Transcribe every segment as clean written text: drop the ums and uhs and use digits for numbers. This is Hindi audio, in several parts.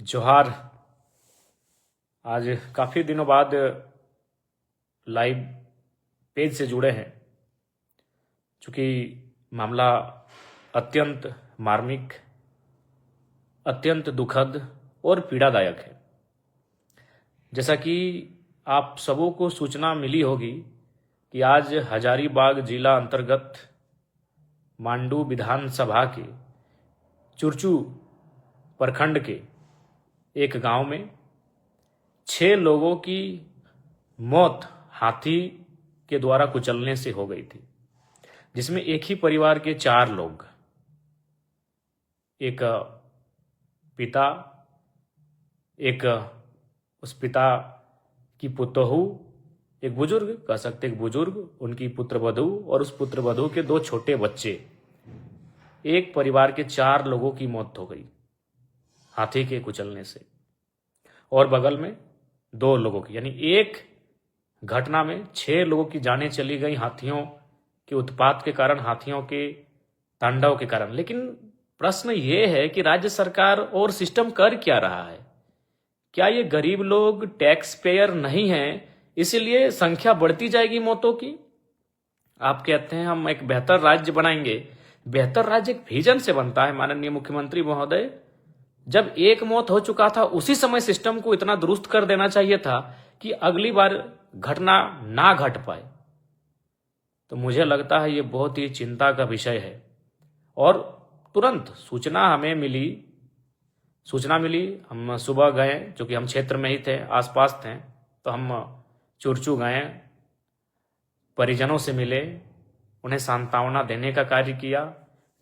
जोहार। आज काफ़ी दिनों बाद लाइव पेज से जुड़े हैं, चूँकि मामला अत्यंत मार्मिक, अत्यंत दुखद और पीड़ादायक है। जैसा कि आप सबों को सूचना मिली होगी कि आज हजारीबाग जिला अंतर्गत मांडू विधानसभा के चुरचू प्रखंड के एक गांव में 6 लोगों की मौत हाथी के द्वारा कुचलने से हो गई थी, जिसमें एक ही परिवार के 4 लोग, एक पिता, एक उस पिता की पुतोहू, एक बुजुर्ग कह सकते एक बुजुर्ग, उनकी पुत्रवधू और उस पुत्रवधू के 2 छोटे बच्चे, एक परिवार के 4 लोगों की मौत हो गई हाथी के कुचलने से। और बगल में 2 लोगों की, यानी एक घटना में 6 लोगों की जानें चली गई हाथियों के उत्पात के कारण, हाथियों के तांडव के कारण। लेकिन प्रश्न ये है कि राज्य सरकार और सिस्टम कर क्या रहा है? क्या ये गरीब लोग टैक्स पेयर नहीं हैं, इसीलिए संख्या बढ़ती जाएगी मौतों की? आप कहते हैं हम एक बेहतर राज्य बनाएंगे। बेहतर राज्य एक विजन से बनता है माननीय मुख्यमंत्री महोदय। जब एक मौत हो चुका था उसी समय सिस्टम को इतना दुरुस्त कर देना चाहिए था कि अगली बार घटना ना घट पाए। तो मुझे लगता है ये बहुत ही चिंता का विषय है। और तुरंत सूचना मिली, हम सुबह गए, जो कि हम क्षेत्र में ही थे, आसपास थे, तो हम चुरचू गए, परिजनों से मिले, उन्हें सांत्वना देने का कार्य किया।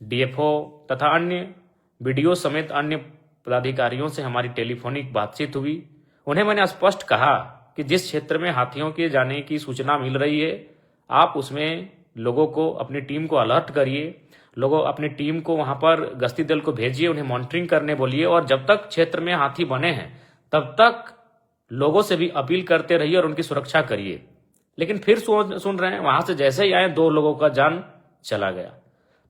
डीएफओ तथा अन्य बीडीओ समेत अन्य पदाधिकारियों से हमारी टेलीफोनिक बातचीत हुई। उन्हें मैंने स्पष्ट कहा कि जिस क्षेत्र में हाथियों के जाने की सूचना मिल रही है, आप उसमें लोगों को, अपनी टीम को अलर्ट करिए, लोगों अपनी टीम को वहां पर गश्ती दल को भेजिए, उन्हें मॉनिटरिंग करने बोलिए, और जब तक क्षेत्र में हाथी बने हैं तब तक लोगों से भी अपील करते रहिए और उनकी सुरक्षा करिए। लेकिन फिर सुन रहे हैं, वहां से जैसे ही आए 2 लोगों का जान चला गया।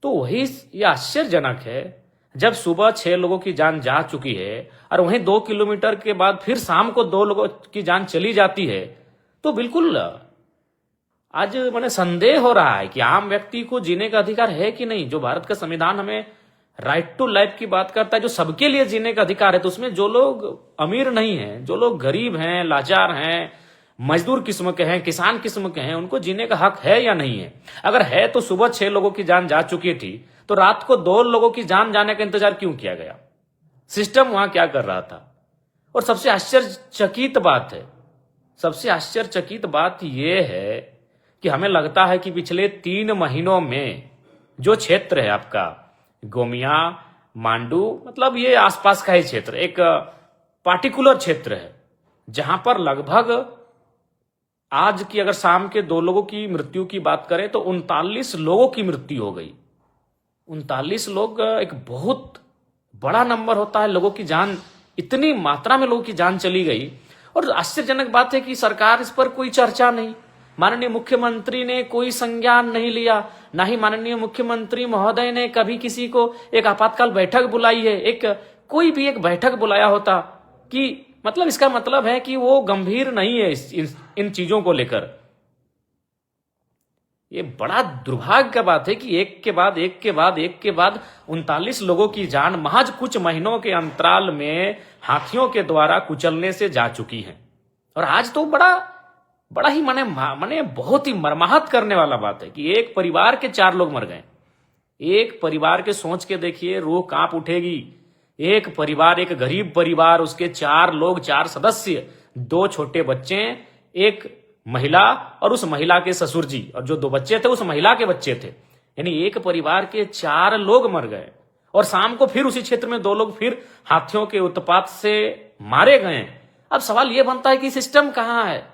तो वही ये आश्चर्यजनक है, जब सुबह 6 लोगों की जान जा चुकी है और वहीं 2 किलोमीटर के बाद फिर शाम को 2 लोगों की जान चली जाती है, तो बिल्कुल आज मैंने संदेह हो रहा है कि आम व्यक्ति को जीने का अधिकार है कि नहीं। जो भारत का संविधान हमें राइट टू लाइफ की बात करता है, जो सबके लिए जीने का अधिकार है, तो उसमें जो लोग अमीर नहीं हैं, जो लोग गरीब हैं, लाचार हैं, मजदूर किस्म के हैं, किसान किस्म के हैं, उनको जीने का हक है या नहीं है? अगर है तो सुबह 6 लोगों की जान जा चुकी थी, तो रात को 2 लोगों की जान जाने का इंतजार क्यों किया गया? सिस्टम वहां क्या कर रहा था? और सबसे आश्चर्यचकित बात यह है कि हमें लगता है कि पिछले 3 महीनों में जो क्षेत्र है आपका गोमिया, मांडू, मतलब ये आसपास का ही क्षेत्र, एक पार्टिकुलर क्षेत्र है जहां पर लगभग आज की अगर शाम के 2 लोगों की मृत्यु की बात करें तो 39 लोगों की मृत्यु हो गई। 39 लोग एक बहुत बड़ा नंबर होता है, लोगों की जान, इतनी मात्रा में लोगों की जान चली गई। और आश्चर्यजनक बात है कि सरकार इस पर कोई चर्चा नहीं, माननीय मुख्यमंत्री ने कोई संज्ञान नहीं लिया, ना ही माननीय मुख्यमंत्री महोदय ने कभी किसी को एक आपातकाल बैठक बुलाई है, कोई भी एक बैठक बुलाया होता कि मतलब इसका मतलब है कि वो गंभीर नहीं है इन चीजों को लेकर। ये बड़ा दुर्भाग्य का बात है कि एक के बाद 39 लोगों की जान महज कुछ महीनों के अंतराल में हाथियों के द्वारा कुचलने से जा चुकी है। और आज तो बड़ा ही माने बहुत ही मर्माहत करने वाला बात है कि एक परिवार के 4 लोग मर गए। एक परिवार के सोच के देखिए, रूह कांप उठेगी। एक परिवार, एक गरीब परिवार, उसके 4 लोग, 4 सदस्य, 2 छोटे बच्चे, एक महिला और उस महिला के ससुर जी, और जो 2 बच्चे थे उस महिला के बच्चे थे, यानी एक परिवार के 4 लोग मर गए। और शाम को फिर उसी क्षेत्र में 2 लोग फिर हाथियों के उत्पात से मारे गए। अब सवाल यह बनता है कि सिस्टम कहां है?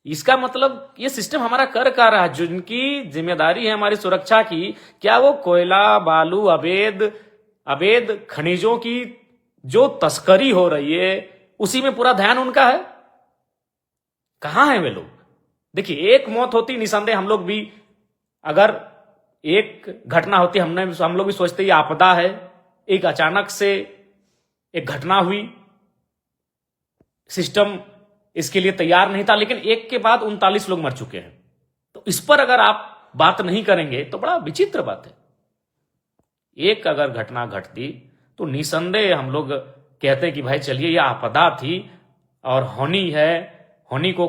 इसका मतलब ये सिस्टम हमारा कर रहा है? जिनकी जिम्मेदारी है हमारी सुरक्षा की, क्या वो कोयला, बालू, अवैध खनिजों की जो तस्करी हो रही है उसी में पूरा ध्यान उनका है? कहां है वे लोग? देखिए, एक मौत होती निसंदेह, हम लोग भी अगर एक घटना होती हम लोग भी सोचते ये आपदा है, एक अचानक से एक घटना हुई, सिस्टम इसके लिए तैयार नहीं था, लेकिन एक के बाद 39 लोग मर चुके हैं। तो इस पर अगर आप बात नहीं करेंगे तो बड़ा विचित्र बात है। एक अगर घटना घटती तो निसंदेह हम लोग कहते हैं कि भाई चलिए यह आपदा थी और होनी को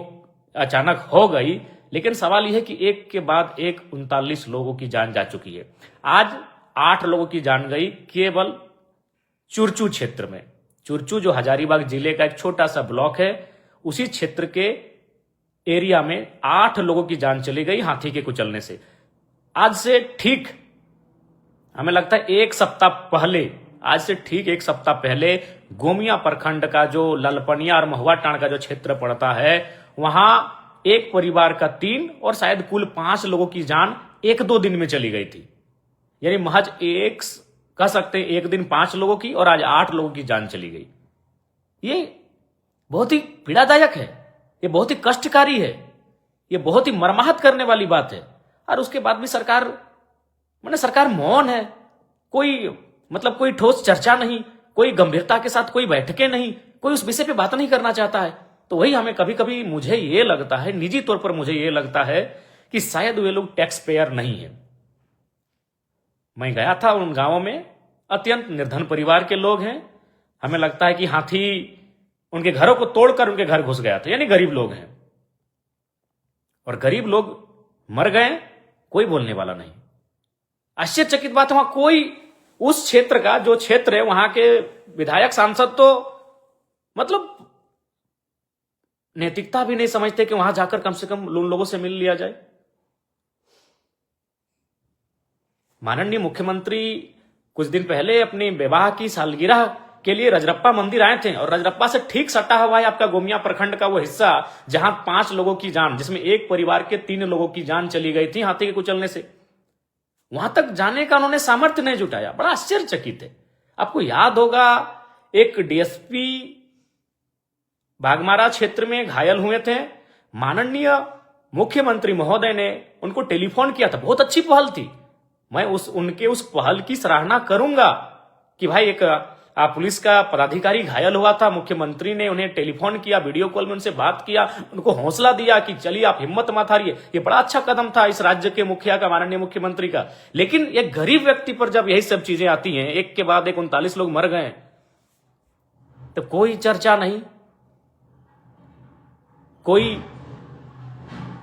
अचानक हो गई, लेकिन सवाल यह है कि एक के बाद एक 39 लोगों की जान जा चुकी है। आज 8 लोगों की जान गई केवल चुरचू क्षेत्र में। चुरचू जो हजारीबाग जिले का एक छोटा सा ब्लॉक है, उसी क्षेत्र के एरिया में 8 लोगों की जान चली गई हाथी के कुचलने से। आज से ठीक हमें लगता है एक सप्ताह पहले, आज से ठीक एक सप्ताह पहले गोमिया प्रखंड का जो ललपनिया और महुआ टांड का जो क्षेत्र पड़ता है, वहां एक परिवार का 3 और शायद कुल 5 लोगों की जान 1-2 दिन में चली गई थी। यानी महज एक कह सकते हैं एक दिन 5 लोगों की और आज 8 लोगों की जान चली गई। ये बहुत ही पीड़ादायक है, ये बहुत ही कष्टकारी है, ये बहुत ही मर्माहत करने वाली बात है। और उसके बाद भी सरकार मौन है। कोई ठोस चर्चा नहीं, कोई गंभीरता के साथ कोई बैठकें नहीं, कोई उस विषय पे बात नहीं करना चाहता है। तो वही हमें कभी कभी मुझे ये लगता है, निजी तौर पर मुझे ये लगता है कि शायद वे लोग टैक्स पेयर नहीं है। मैं गया था उन गांवों में, अत्यंत निर्धन परिवार के लोग हैं। हमें लगता है कि हाथी उनके घरों को तोड़कर उनके घर घुस गया था, यानी गरीब लोग हैं। और गरीब लोग मर गए, कोई बोलने वाला नहीं। आश्चर्यचकित बात, वहां कोई उस क्षेत्र का जो क्षेत्र है, वहां के विधायक सांसद तो मतलब नैतिकता भी नहीं समझते कि वहां जाकर कम से कम उन लोगों से मिल लिया जाए। माननीय मुख्यमंत्री कुछ दिन पहले अपनी विवाह की सालगिरह के लिए रजरप्पा मंदिर आए थे, और रजरप्पा से ठीक सटा हुआ है आपका गोमिया प्रखंड का वो हिस्सा जहां 5 लोगों की जान, जिसमें एक परिवार के 3 लोगों की जान चली गई थी हाथी के कुचलने से। वहां तक जाने का उन्होंने सामर्थ्य नहीं जुटाया। बड़ा आश्चर्यचकित है। आपको याद होगा एक डीएसपी बागमारा क्षेत्र में घायल हुए थे, माननीय मुख्यमंत्री महोदय ने उनको टेलीफोन किया था। बहुत अच्छी पहल थी, मैं उनके उस पहल की सराहना करूंगा कि भाई एक पुलिस का पदाधिकारी घायल हुआ था, मुख्यमंत्री ने उन्हें टेलीफोन किया, वीडियो कॉल में उनसे बात किया, उनको हौसला दिया कि चलिए आप हिम्मत मत हारिए। ये बड़ा अच्छा कदम था इस राज्य के मुखिया का, माननीय मुख्यमंत्री का। लेकिन एक गरीब व्यक्ति पर जब यही सब चीजें आती हैं, एक के बाद एक 39 लोग मर गए, तो कोई चर्चा नहीं, कोई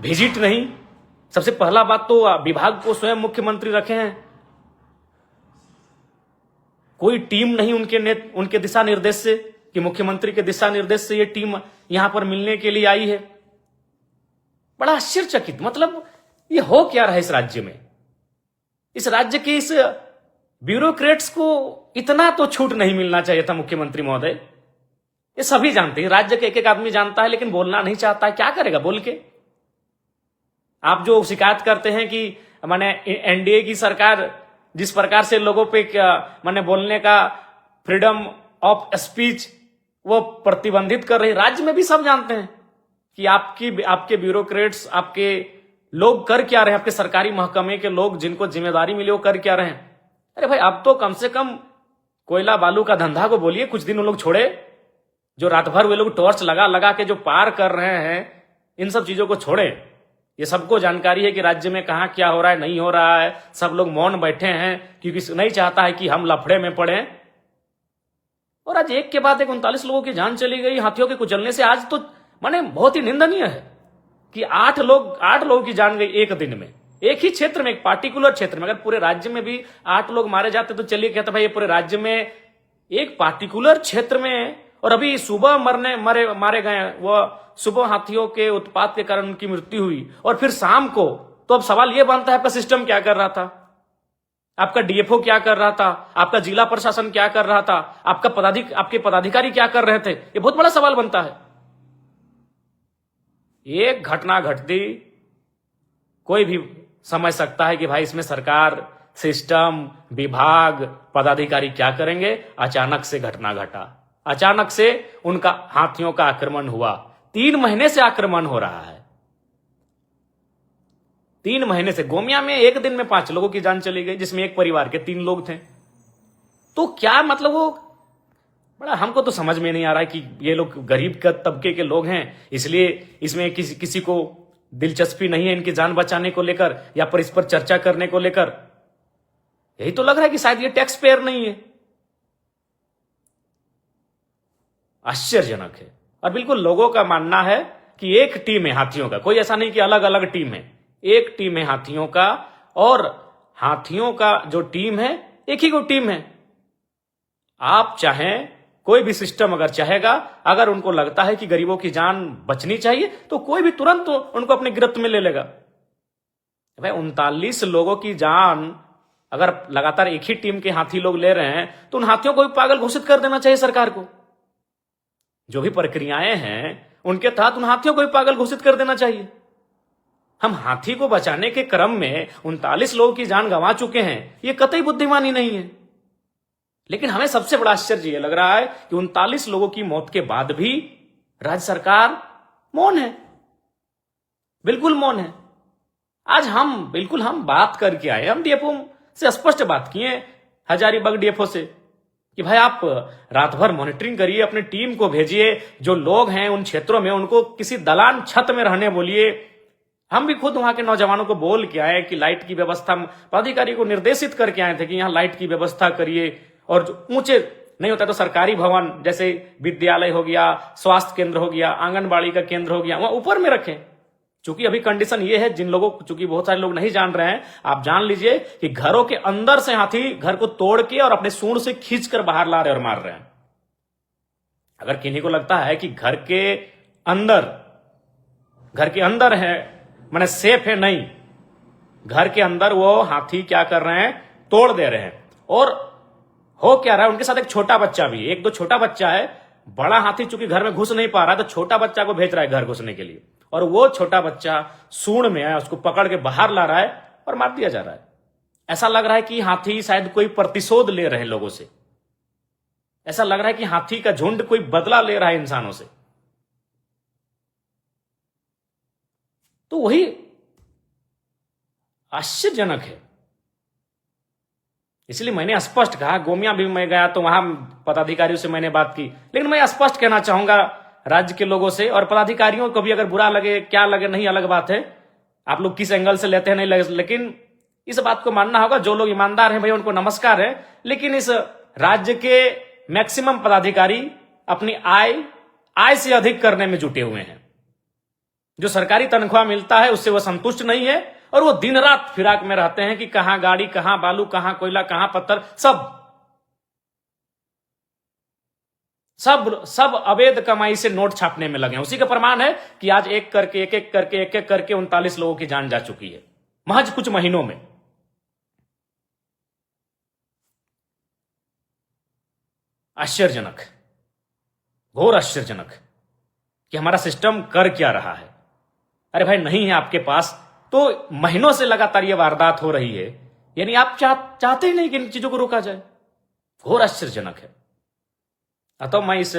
विजिट नहीं। सबसे पहला बात तो विभाग को स्वयं मुख्यमंत्री रखे हैं, कोई टीम नहीं उनके दिशा निर्देश से कि मुख्यमंत्री के दिशा निर्देश से ये टीम यहां पर मिलने के लिए आई है। बड़ा आश्चर्यचकित, मतलब ये हो क्या रहा है इस राज्य में। इस राज्य के इस ब्यूरोक्रेट्स को इतना तो छूट नहीं मिलना चाहिए था मुख्यमंत्री महोदय। ये सभी जानते हैं, राज्य के एक एक आदमी जानता है, लेकिन बोलना नहीं चाहता है। क्या करेगा बोल के? आप जो शिकायत करते हैं कि माने एनडीए की सरकार जिस प्रकार से लोगों पे माने बोलने का फ्रीडम ऑफ स्पीच वो प्रतिबंधित कर रही, राज्य में भी सब जानते हैं कि आपके ब्यूरोक्रेट्स, आपके लोग कर क्या रहे हैं, आपके सरकारी महकमे के लोग जिनको जिम्मेदारी मिली वो कर क्या रहे हैं। अरे भाई, अब तो कम से कम कोयला बालू का धंधा को बोलिए, कुछ दिन वो लोग छोड़े। जो रात भर वे लोग टॉर्च लगा लगा के जो पार कर रहे हैं, इन सब चीजों को छोड़े। ये सबको जानकारी है कि राज्य में कहां क्या हो रहा है, नहीं हो रहा है। सब लोग मौन बैठे हैं क्योंकि नहीं चाहता है कि हम लफड़े में पड़े। और आज एक के बाद एक 39 लोगों की जान चली गई हाथियों के कुचलने से। आज तो माने बहुत ही निंदनीय है कि 8 लोगों की जान गई एक दिन में, एक ही क्षेत्र में, एक पार्टिकुलर क्षेत्र में। अगर पूरे राज्य में भी 8 लोग मारे जाते तो चलिए कहते भाई ये पूरे राज्य में एक पार्टिकुलर क्षेत्र में। और अभी सुबह मारे गए, वो सुबह हाथियों के उत्पात के कारण उनकी मृत्यु हुई, और फिर शाम को। तो अब सवाल यह बनता है, आपका सिस्टम क्या कर रहा था, आपका डीएफओ क्या कर रहा था, आपका जिला प्रशासन क्या कर रहा था, आपके पदाधिकारी क्या कर रहे थे? ये बहुत बड़ा सवाल बनता है। एक घटना घटती, कोई भी समझ सकता है कि भाई इसमें सरकार, सिस्टम, विभाग, पदाधिकारी क्या करेंगे। अचानक से घटना घटा, अचानक से उनका हाथियों का आक्रमण हुआ। 3 महीने से आक्रमण हो रहा है, 3 महीने से। गोमिया में एक दिन में 5 लोगों की जान चली गई, जिसमें एक परिवार के 3 लोग थे। तो क्या मतलब वो बड़ा हमको तो समझ में नहीं आ रहा है कि ये लोग गरीब का तबके के लोग हैं, इसलिए इसमें किसी को दिलचस्पी नहीं है इनकी जान बचाने को लेकर या पर इस पर चर्चा करने को लेकर। यही तो लग रहा है कि शायद ये टैक्स पेयर नहीं है। आश्चर्यजनक है। और बिल्कुल लोगों का मानना है कि एक टीम है हाथियों का, कोई ऐसा नहीं कि अलग अलग टीम है, एक टीम है हाथियों का, और हाथियों का जो टीम है एक ही को टीम है। आप चाहें, कोई भी सिस्टम अगर चाहेगा, अगर उनको लगता है कि गरीबों की जान बचनी चाहिए तो कोई भी तुरंत उनको अपनी गिरफ्त में ले लेगा। भाई 39 लोगों की जान अगर लगातार एक ही टीम के हाथी लोग ले रहे हैं तो उन हाथियों को भी पागल घोषित कर देना चाहिए सरकार को। जो भी प्रक्रियाएं हैं उनके तहत उन हाथियों को भी पागल घोषित कर देना चाहिए। हम हाथी को बचाने के क्रम में 39 लोगों की जान गंवा चुके हैं, यह कतई बुद्धिमानी नहीं है। लेकिन हमें सबसे बड़ा आश्चर्य यह लग रहा है कि 39 लोगों की मौत के बाद भी राज्य सरकार मौन है, बिल्कुल मौन है। आज हम बात करके आए, हम डीएफओ से स्पष्ट बात किए, हजारीबाग डीएफओ से, कि भाई आप रात भर मॉनिटरिंग करिए, अपनी टीम को भेजिए, जो लोग हैं उन क्षेत्रों में उनको किसी दलान छत में रहने बोलिए। हम भी खुद वहां के नौजवानों को बोल के आए कि लाइट की व्यवस्था, पदाधिकारी को निर्देशित करके आए थे कि यहां लाइट की व्यवस्था करिए, और जो ऊंचे नहीं होता तो सरकारी भवन जैसे विद्यालय हो गया, स्वास्थ्य केंद्र हो गया, आंगनबाड़ी का केंद्र हो गया, वहां ऊपर में रखें। चूंकि अभी कंडीशन ये है, जिन लोगों, चूंकि बहुत सारे लोग नहीं जान रहे हैं, आप जान लीजिए कि घरों के अंदर से हाथी घर को तोड़ के और अपने सूंड से खींच कर बाहर ला रहे और मार रहे हैं। अगर किन्हीं को लगता है कि घर के अंदर है माने सेफ है, नहीं, घर के अंदर वो हाथी क्या कर रहे हैं, तोड़ दे रहे हैं। और हो क्या रहा है, उनके साथ एक छोटा बच्चा भी, एक दो छोटा बच्चा है। बड़ा हाथी चूंकि घर में घुस नहीं पा रहा है तो छोटा बच्चा को भेज रहा है घर घुसने के लिए, और वो छोटा बच्चा सूंड में है, उसको पकड़ के बाहर ला रहा है और मार दिया जा रहा है। ऐसा लग रहा है कि हाथी शायद कोई प्रतिशोध ले रहे हैं लोगों से, ऐसा लग रहा है कि हाथी का झुंड कोई बदला ले रहा है इंसानों से। तो वही आश्चर्यजनक है। इसलिए मैंने स्पष्ट कहा, गोमिया भी मैं गया तो वहां पदाधिकारियों से मैंने बात की, लेकिन मैं स्पष्ट कहना चाहूंगा राज्य के लोगों से, और पदाधिकारियों को भी अगर बुरा लगे, क्या लगे, नहीं अलग बात है, आप लोग किस एंगल से लेते हैं नहीं लगे, लेकिन इस बात को मानना होगा, जो लोग ईमानदार हैं भैया उनको नमस्कार है, लेकिन इस राज्य के मैक्सिमम पदाधिकारी अपनी आय से अधिक करने में जुटे हुए हैं। जो सरकारी तनख्वाह मिलता है उससे वो संतुष्ट नहीं है, और वो दिन रात फिराक में रहते हैं कि कहां गाड़ी, कहां बालू, कहां कोयला, कहां पत्थर, सब अवैध कमाई से नोट छापने में लगे हैं। उसी का प्रमाण है कि आज एक एक करके 39 लोगों की जान जा चुकी है महज कुछ महीनों में। आश्चर्यजनक, घोर आश्चर्यजनक कि हमारा सिस्टम कर क्या रहा है। अरे भाई नहीं है आपके पास तो महीनों से लगातार ये वारदात हो रही है, यानी आप चाहते ही नहीं कि इन चीजों को रोका जाए। घोर आश्चर्यजनक है। अतः मैं इस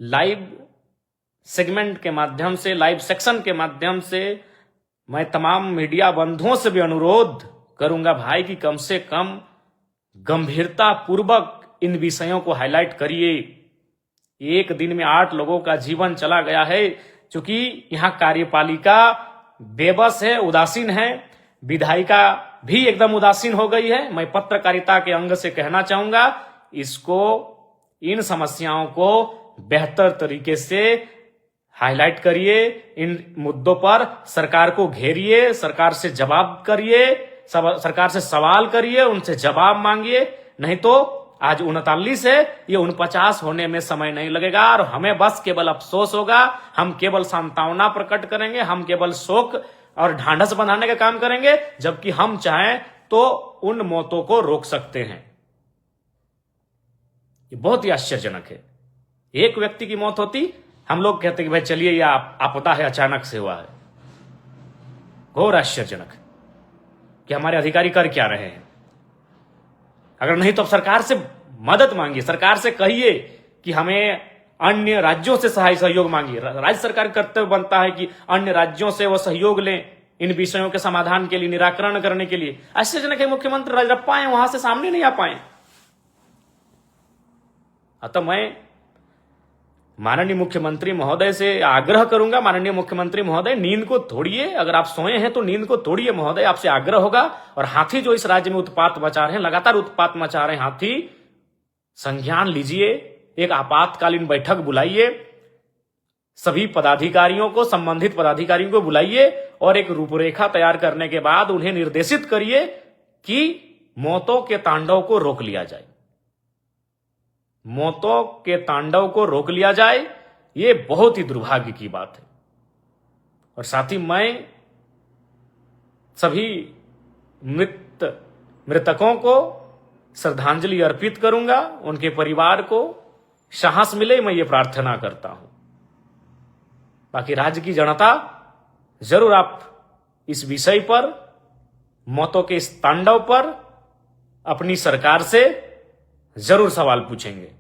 लाइव सेगमेंट के माध्यम से, लाइव सेक्शन के माध्यम से मैं तमाम मीडिया बंधुओं से भी अनुरोध करूंगा भाई कि कम से कम गंभीरता पूर्वक इन विषयों को हाईलाइट करिए। एक दिन में 8 लोगों का जीवन चला गया है। चूंकि यहां कार्यपालिका बेबस है, उदासीन है, विधायिका भी एकदम उदासीन हो गई है। मैं पत्रकारिता के अंग से कहना चाहूंगा, इन समस्याओं को बेहतर तरीके से हाईलाइट करिए, इन मुद्दों पर सरकार को घेरिए, सरकार से जवाब करिए, सरकार से सवाल करिए, उनसे जवाब मांगिए। नहीं तो आज 39 है, ये 49 होने में समय नहीं लगेगा और हमें बस केवल अफसोस होगा। हम केवल सांत्वना प्रकट करेंगे, हम केवल शोक और ढांढस बंधाने का काम करेंगे, जबकि हम चाहें तो उन मौतों को रोक सकते हैं। ये बहुत ही आश्चर्यजनक है। एक व्यक्ति की मौत होती, हम लोग कहते कि भाई चलिए ये आपदा है, अचानक से हुआ है। घोर आश्चर्यजनक कि हमारे अधिकारी कर क्या रहे हैं। अगर नहीं तो सरकार से मदद मांगिए, सरकार से कहिए कि हमें अन्य राज्यों से सहयोग मांगिए। राज्य सरकार का कर्तव्य बनता है कि अन्य राज्यों से वो सहयोग लें इन विषयों के समाधान के लिए, निराकरण करने के लिए। आश्चर्यजनक है मुख्यमंत्री राजरप्पा आए, वहां से सामने नहीं आ पाए। अतः मैं माननीय मुख्यमंत्री महोदय से आग्रह करूंगा, माननीय मुख्यमंत्री महोदय नींद को तोड़िए, अगर आप सोए हैं तो नींद को तोड़िए महोदय, आपसे आग्रह होगा। और हाथी जो इस राज्य में उत्पात मचा रहे हैं, लगातार उत्पात मचा रहे हैं हाथी, संज्ञान लीजिए, एक आपातकालीन बैठक बुलाइए, सभी पदाधिकारियों को, संबंधित पदाधिकारियों को बुलाइए और एक रूपरेखा तैयार करने के बाद उन्हें निर्देशित करिए कि मौतों के तांडव को रोक लिया जाए, मौतों के तांडव को रोक लिया जाए। यह बहुत ही दुर्भाग्य की बात है। और साथ ही मैं सभी मृतकों को श्रद्धांजलि अर्पित करूंगा, उनके परिवार को साहस मिले, मैं ये प्रार्थना करता हूं। बाकी राज्य की जनता, जरूर आप इस विषय पर, मौतों के इस तांडव पर अपनी सरकार से जरूर सवाल पूछेंगे।